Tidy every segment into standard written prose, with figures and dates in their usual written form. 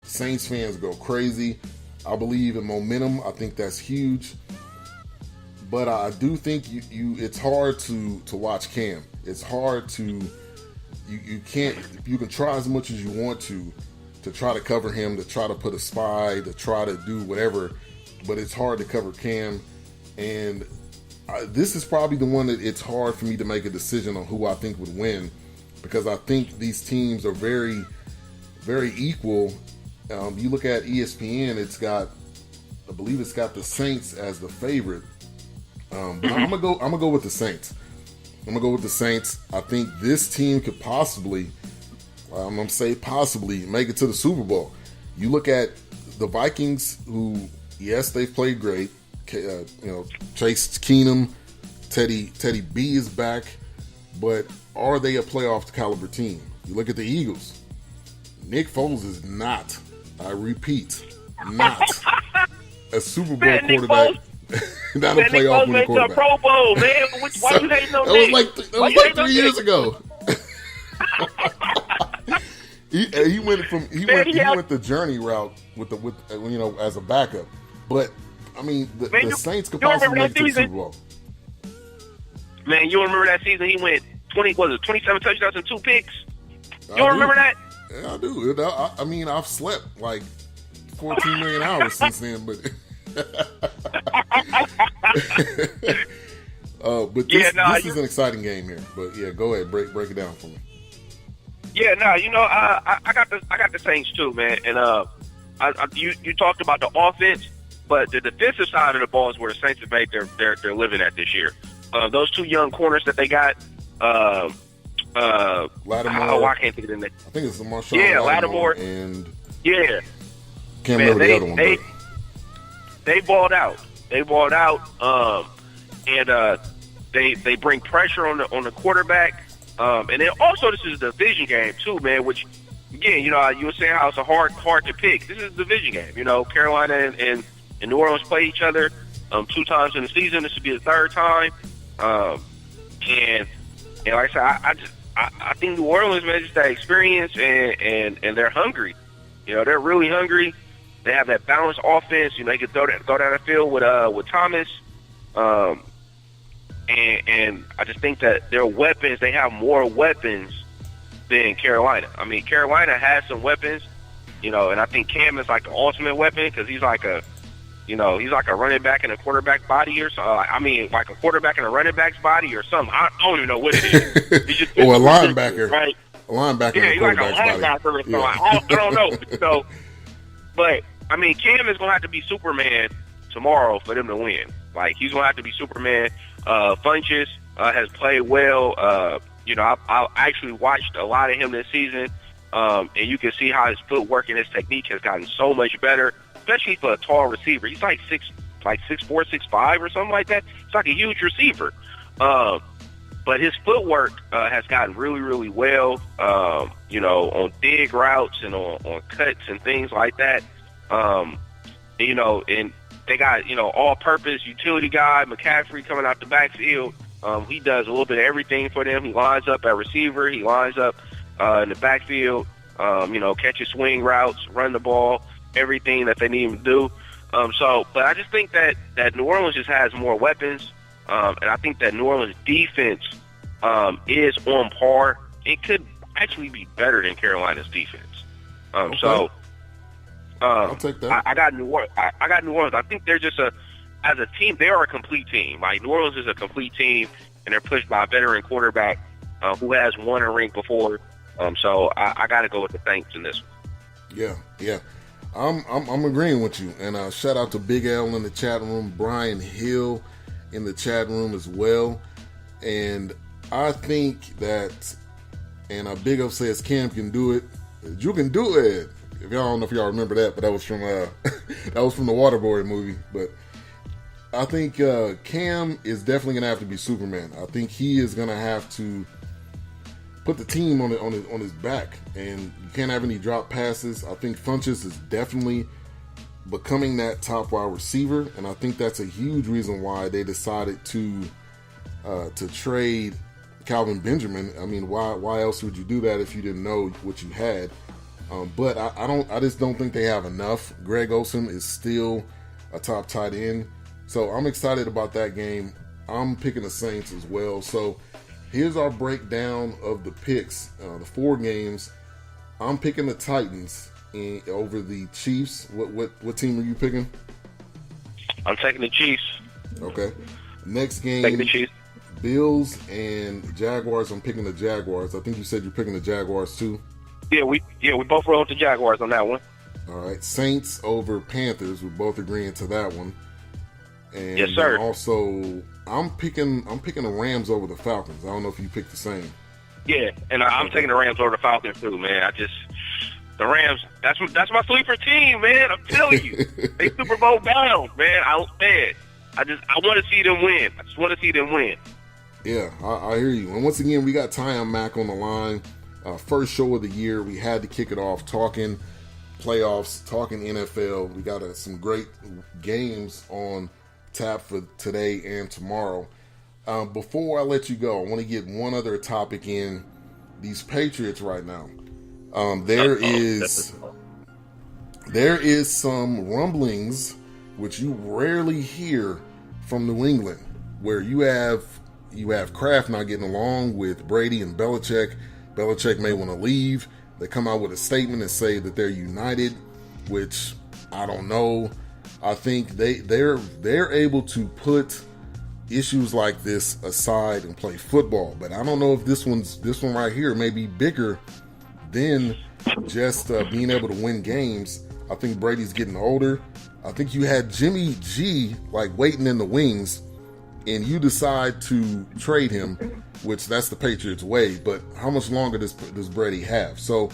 Saints fans go crazy. I believe in momentum. I think that's huge. But I do think it's hard to watch Cam. It's hard to you can try as much as you want to try to cover him, to try to put a spy, to try to do whatever, but it's hard to cover Cam. And this is probably the one that it's hard for me to make a decision on who I think would win, because I think these teams are very, very equal. You look at ESPN, I believe it's got the Saints as the favorite. But I'm gonna go with the Saints. I think this team could possibly, I'm gonna say possibly, make it to the Super Bowl. You look at the Vikings, who, yes, they've played great. Chase Keenum, Teddy B is back, but are they a playoff caliber team? You look at the Eagles. Nick Foles is not, I repeat, not a Super Bowl quarterback. Not a playoff winning quarterback. Pro Bowl, man. Why you hating on Nick? That was like 3 years ago. he went the journey route with as a backup, but I mean the Saints could possibly make it to the Super Bowl. Man, you remember that season? He went 27 touchdowns and 2 picks. You don't remember that? Yeah, I do. I mean, I've slept like 14 million hours since then, but. But this is an exciting game here. But yeah, go ahead, break it down for me. Yeah, I got the Saints too, man. And you talked about the offense, but the defensive side of the ball is where the Saints have made their living at this year. Those 2 young corners that they got, Lattimore. I can't think of the name. I think it's Marshawn Lattimore and man, can't remember the other one. They balled out. And they bring pressure on the quarterback. And then also this is a division game too, man. Which again, you were saying how it's a hard to pick. This is a division game. Carolina and New Orleans play each other 2 times in the season. This would be the 3rd time. And like I said, I think New Orleans, man, just that experience and they're hungry. They're really hungry. They have that balanced offense. They can throw down the field with Thomas. And I just think that their weapons, they have more weapons than Carolina. I mean, Carolina has some weapons, and I think Cam is like the ultimate weapon because he's like a running back in a quarterback body or something. Like a quarterback in a running back's body or something. I don't even know what it is. He's just, or a linebacker. Right? A linebacker in a quarterback's body. Yeah, he's like a linebacker or something. Yeah. I don't know. So, but I mean, Cam is going to have to be Superman tomorrow for them to win. Like, he's going to have to be Superman. Funches has played well. I actually watched a lot of him this season, and you can see how his footwork and his technique has gotten so much better, especially for a tall receiver. He's like 6'4", 6'5", or something like that. It's like a huge receiver. But his footwork has gotten really, really well, on dig routes and on cuts and things like that. And they got, all-purpose utility guy, McCaffrey, coming out the backfield. He does a little bit of everything for them. He lines up at receiver. He lines up in the backfield, catches swing routes, run the ball, everything that they need him to do. But I just think that New Orleans just has more weapons. And I think that New Orleans defense is on par. It could actually be better than Carolina's defense. Okay. So I'll take that. I got New Orleans. I think they're just as a team, they are a complete team. Like, New Orleans is a complete team, and they're pushed by a veteran quarterback who has won a ring before. So I got to go with the Saints in this one. Yeah. I'm agreeing with you. And shout out to Big L in the chat room, Brian Hill in the chat room as well. And I think that, and Big Up says Cam can do it. You can do it. If y'all don't know if y'all remember that, but that was from the Waterboy movie. But I think Cam is definitely gonna have to be Superman. I think he is gonna have to put the team on his back, and you can't have any drop passes. I think Funches is definitely becoming that top wide receiver, and I think that's a huge reason why they decided to trade Calvin Benjamin. I mean, why else would you do that if you didn't know what you had? But I just don't think they have enough. Greg Olsen is still a top tight end. So I'm excited about that game. I'm picking the Saints as well. So here's our breakdown of the picks, the 4 games. I'm picking the Titans over the Chiefs. What team are you picking? I'm taking the Chiefs. Okay. Next game, taking the Chiefs. Bills and Jaguars. I'm picking the Jaguars. I think you said you're picking the Jaguars too. Yeah, we both rolled the Jaguars on that one. All right. Saints over Panthers. We're both agreeing to that one. And yes, sir. Also, I'm picking the Rams over the Falcons. I don't know if you picked the same. Yeah, and I'm taking the Rams over the Falcons too, man. The Rams, that's my sleeper team, man. I'm telling you, they Super Bowl bound, man. I want to see them win. I just want to see them win. Yeah, I hear you. And once again, we got Tyjun Mack on the line. First show of the year. We had to kick it off talking playoffs, talking NFL. We got some great games on tap for today and tomorrow. Before I let you go, I want to get one other topic in. These Patriots right now. There is some rumblings which you rarely hear from New England, where you have Kraft not getting along with Brady and Belichick. Belichick may want to leave. They come out with a statement and say that they're united, which I don't know. I think they're able to put issues like this aside and play football, but I don't know if this one right here may be bigger than just being able to win games. I think Brady's getting older. I think you had Jimmy G waiting in the wings, and you decide to trade him, which that's the Patriots' way. But how much longer does Brady have? So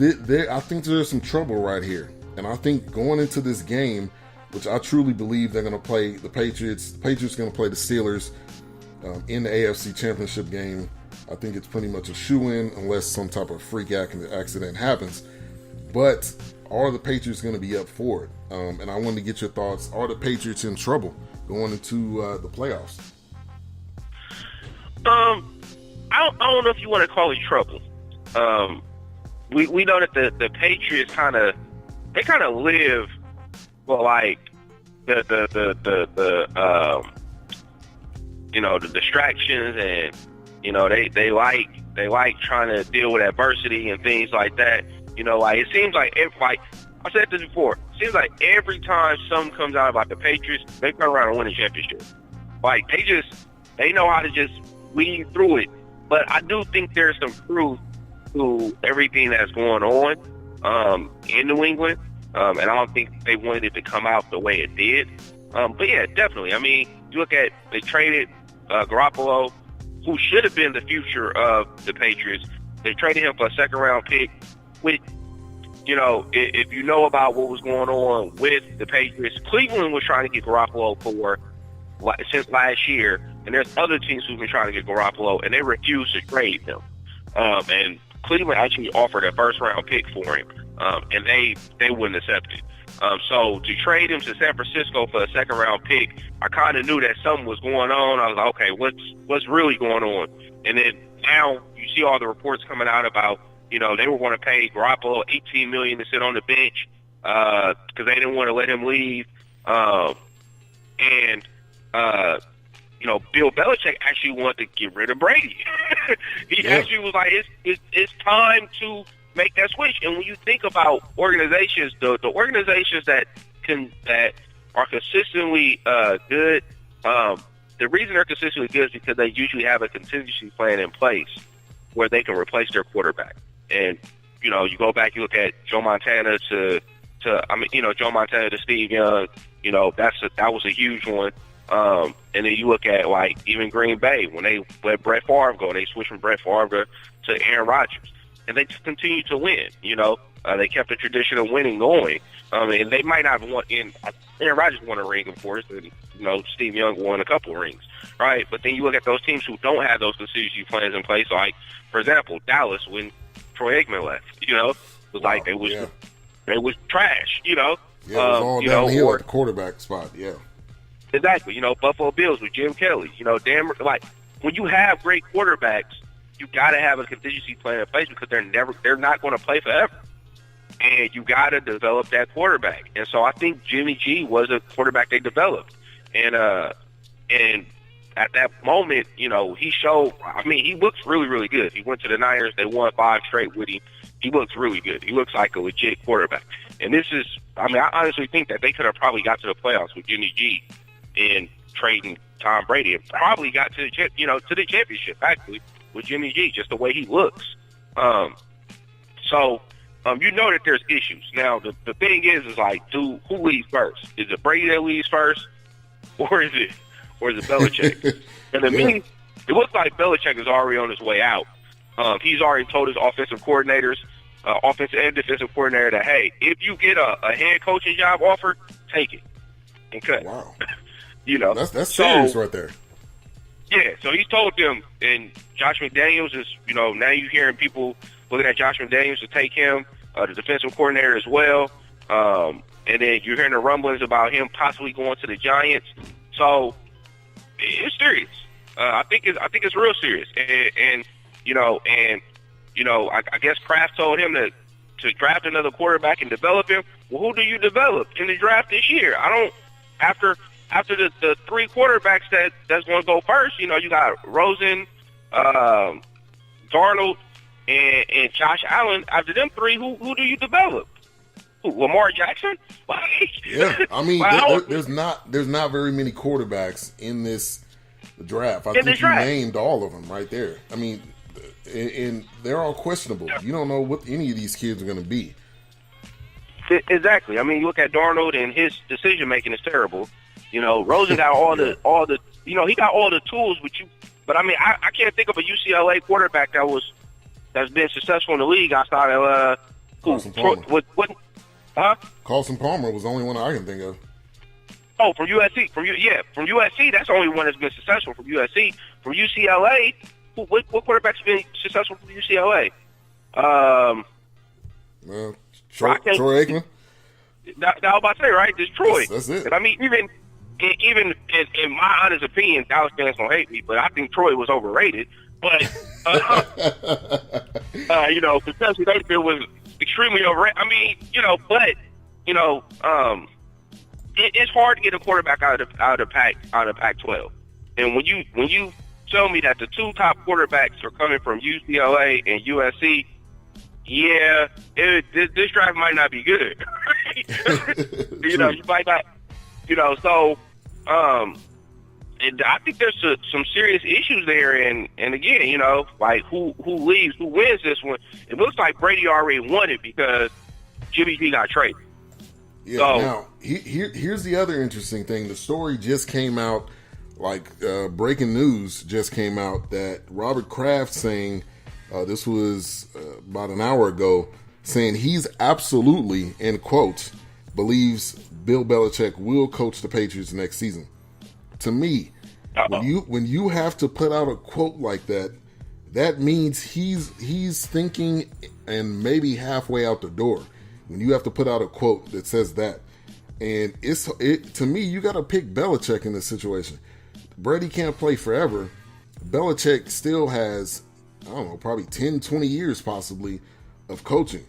I think there's some trouble right here, and I think going into this game, which I truly believe they're going to play the Patriots. The Patriots are going to play the Steelers in the AFC Championship game. I think it's pretty much a shoo-in unless some type of freak accident happens. But are the Patriots going to be up for it? And I wanted to get your thoughts. Are the Patriots in trouble going into the playoffs? I don't know if you want to call it trouble. We know that the Patriots kind of live the distractions, and they like trying to deal with adversity and things like that. It seems like I said this before. It seems like every time something comes out about the Patriots, they turn around and win a championship. They know how to just weed through it. But I do think there's some truth to everything that's going on in New England. And I don't think they wanted it to come out the way it did. But yeah, definitely. I mean, you look at, they traded Garoppolo, who should have been the future of the Patriots. They traded him for a second-round pick, which, if you know about what was going on with the Patriots, Cleveland was trying to get Garoppolo since last year, and there's other teams who've been trying to get Garoppolo, and they refused to trade him. And Cleveland actually offered a first-round pick for him. And they wouldn't accept it. So to trade him to San Francisco for a second-round pick, I kind of knew that something was going on. I was like, okay, what's really going on? And then now you see all the reports coming out about, they were going to pay Garoppolo $18 million to sit on the bench because they didn't want to let him leave. Bill Belichick actually wanted to get rid of Brady. He actually was like, it's time to make that switch. And when you think about organizations, the organizations that are consistently good, the reason they're consistently good is because they usually have a contingency plan in place where they can replace their quarterback. And you go back, you look at Joe Montana to Steve Young. That was a huge one. And then you look at even Green Bay when they let Brett Favre go, they switched from Brett Favre to Aaron Rodgers. And they just continue to win, They kept the tradition of winning going. And they might not want Aaron Rodgers won a ring, of course, and, Steve Young won a couple of rings, right? But then you look at those teams who don't have those contingency plans in place, for example, Dallas, when Troy Aikman left, they was trash, Yeah, it was all downhill at the quarterback spot, yeah. Exactly, Buffalo Bills with Jim Kelly, when you have great quarterbacks, you got to have a contingency plan in place because they're not going to play forever. and you got to develop that quarterback. And so I think Jimmy G was a quarterback they developed. And at that moment, he showed, he looks really, really good. He went to the Niners. They won 5 straight with him. He looks really good. He looks like a legit quarterback. And this is, I honestly think that they could have probably got to the playoffs with Jimmy G in trading Tom Brady, and probably got to the championship, actually, with Jimmy G, just the way he looks. So that there's issues. Now, the thing is like, who leaves first? Is it Brady that leaves first, or is it Belichick? And to me, it looks like Belichick is already on his way out. He's already told his offensive coordinators, offensive and defensive coordinator, that, hey, if you get a head coaching job offer, take it and cut. Wow. That's serious right there. Yeah, so he's told them, and Josh McDaniels is, now you're hearing people looking at Josh McDaniels to take him, the defensive coordinator as well. And then you're hearing the rumblings about him possibly going to the Giants. So it's serious. I think it's real serious. I guess Kraft told him to draft another quarterback and develop him. Well, who do you develop in the draft this year? After the 3 quarterbacks that's going to go first, you got Rosen, Darnold, and Josh Allen. After them 3, who do you develop? Who, Lamar Jackson? Yeah, there's not very many quarterbacks in this draft. I think you named all of them right there. And they're all questionable. You don't know what any of these kids are going to be. Exactly. You look at Darnold, and his decision making is terrible. Rosen got all the he got all the tools, but I can't think of a UCLA quarterback that's been successful in the league outside of Carson Palmer. Carson Palmer was the only one I can think of. Oh, from USC. From USC, that's the only one that's been successful from USC. From UCLA, what quarterback's been successful from UCLA? Troy Aikman. Now I was about to say, right? There's Troy. That's it. And even in my honest opinion, Dallas fans don't hate me, but I think Troy was overrated. But Kentucky Mayfield was extremely overrated. It's hard to get a quarterback out of Pac-12. And when you tell me that the 2 top quarterbacks are coming from UCLA and USC, yeah, this draft might not be good. You might not. So and I think there's some serious issues there. And again, like who leaves, who wins this one? It looks like Brady already won it because Jimmy G got traded. Yeah. So, now here's the other interesting thing. The story just came out, breaking news just came out that Robert Kraft saying, this was about an hour ago, saying he's absolutely, in quotes, believes Bill Belichick will coach the Patriots next season. To me, when you have to put out a quote like that, that means he's thinking and maybe halfway out the door. When you have to put out a quote that says that, and to me, you got to pick Belichick in this situation. Brady can't play forever. Belichick still has, probably 10, 20 years possibly of coaching.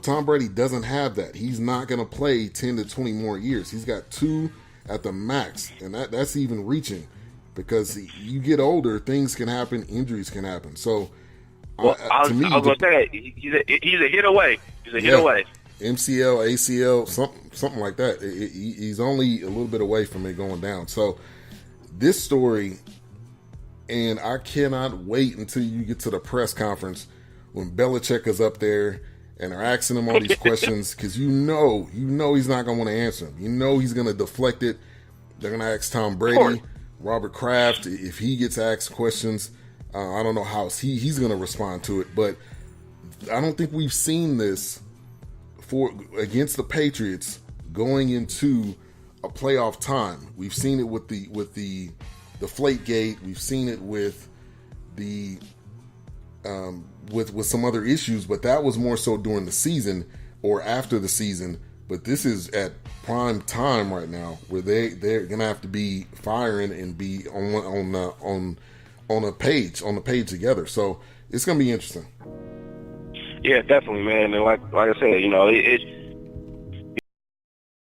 Tom Brady doesn't have that. He's not going to play 10 to 20 more years. He's got 2 at the max, and that's even reaching, because you get older, things can happen, injuries can happen. So, I was going to say, he's a hit away. He's a hit away. MCL, ACL, something like that. He's only a little bit away from it going down. So, this story, and I cannot wait until you get to the press conference when Belichick is up there and they're asking him all these questions, because you know he's not going to want to answer them. You know he's going to deflect it. They're going to ask Tom Brady, Robert Kraft, if he gets asked questions. I don't know how he's going to respond to it, but I don't think we've seen this against the Patriots going into a playoff time. We've seen it with the Deflategate. We've seen it with the with some other issues, but that was more so during the season or after the season. But this is at prime time right now, where they're gonna have to be firing and be on a page together. So it's gonna be interesting. Yeah, definitely, man. And like I said, you know,